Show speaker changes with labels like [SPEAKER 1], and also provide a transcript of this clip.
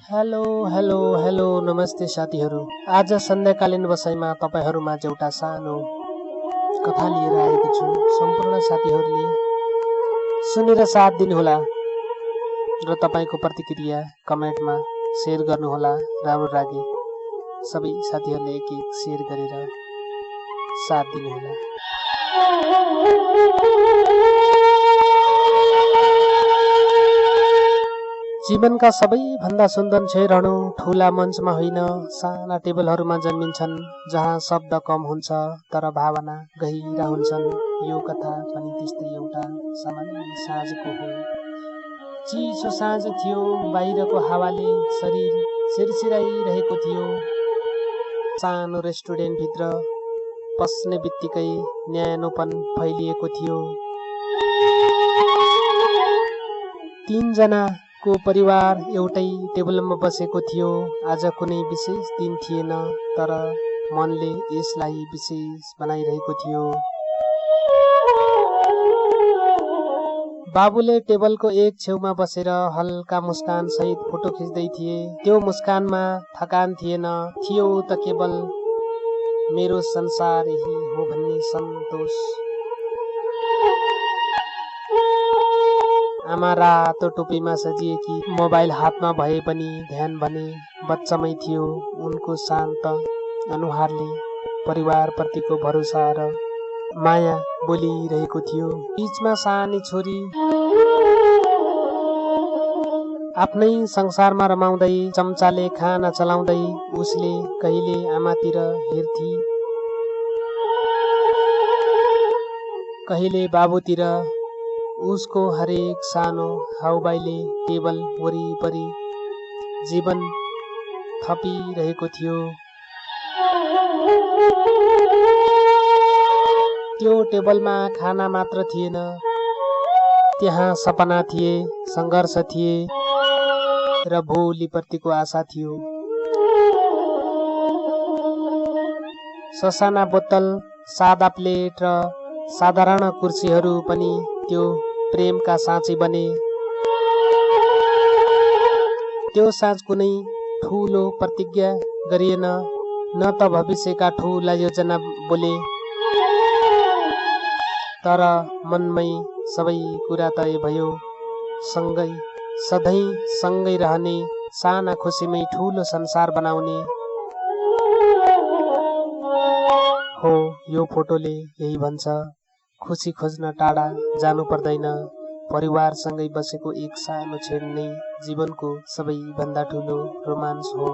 [SPEAKER 1] Hello hello hello नमस्ते साथीहरू। आज सन्ध्याकालीन बसाइमा तपाईहरुमा एउटा सानो कथा लिएर आएको छु। सम्पूर्ण साथीहरूले सुनेर साथ दिनुहोला र तपाईको प्रतिक्रिया कमेन्टमा शेयर गर्नुहोला। राम्रो लागे सबै साथीहरूले एक एक शेयर गरेर साथ दिनुहोला। जीवनका सबैभन्दा सुन्दर क्षणहरू ठूला मञ्चमा होइन, साना टेबलहरूमा जन्मिन्छन्, जहाँ शब्द कम हुन्छ तर भावना गहिरा हुन्छन्। यो कथा पनि त्यस्तै एउटा सामान्य साँझको हो। चिसो साँझ थियो, बाहिरको हावाले शरीर सिरसिराइरहेको थियो। सानो रेस्टुरेन्टभित्र पस्ने बित्तिकै न्यानोपन फैलिएको थियो। तीनजनाको परिवार एउटै टेबलमा बसेको थियो। आज कुनै विशेष दिन थिएन, तर मनले यसलाई विशेष बनाइरहेको थियो। बाबुले टेबलको एक छेउमा बसेर हल्का मुस्कान सहित फोटो खिच्दै थिए। त्यो मुस्कानमा थकान थिएन, थियो त केवल मेरो संसार यही हो भन्ने सन्तोष। आमा रातो टोपीमा सजिएकी, मोबाइल हातमा भए पनि ध्यान भने बच्चामै थियो। उनको शान्त अनुहारले परिवारप्रतिको भरोसा र माया बोलिरहेको थियो। बीचमा सानी छोरी आफ्नै संसारमा रमाउँदै, चम्चाले खाना चलाउँदै, उसले कहिले आमातिर हेर्थी, कहिले बाबुतिर। उसको हरेक सानो हाउभाइले टेबल वरिपरि जीवन थपिरहेको थियो। त्यो टेबलमा खाना मात्र थिएन, त्यहाँ सपना थिए, सङ्घर्ष थिए र भोलिप्रतिको आशा थियो। ससाना बोतल, सादा प्लेट र साधारण कुर्सीहरू पनि त्यो प्रेमका साँची बने। त्यो साँझ कुनै ठूलो प्रतिज्ञा गरिएन, न त भविष्यका ठूला योजना बोले, तर मनमै सबै कुरा तय भयो। सँगै सधैँ सँगै रहने, साना खुसीमै ठूलो संसार बनाउने हो। यो फोटोले यही भन्छ, खुसी खोज्न टाढा जानु पर्दैन। परिवारसँगै बसेको एक सानो क्षण नै जीवनको सबैभन्दा ठूलो रोमाञ्च हो।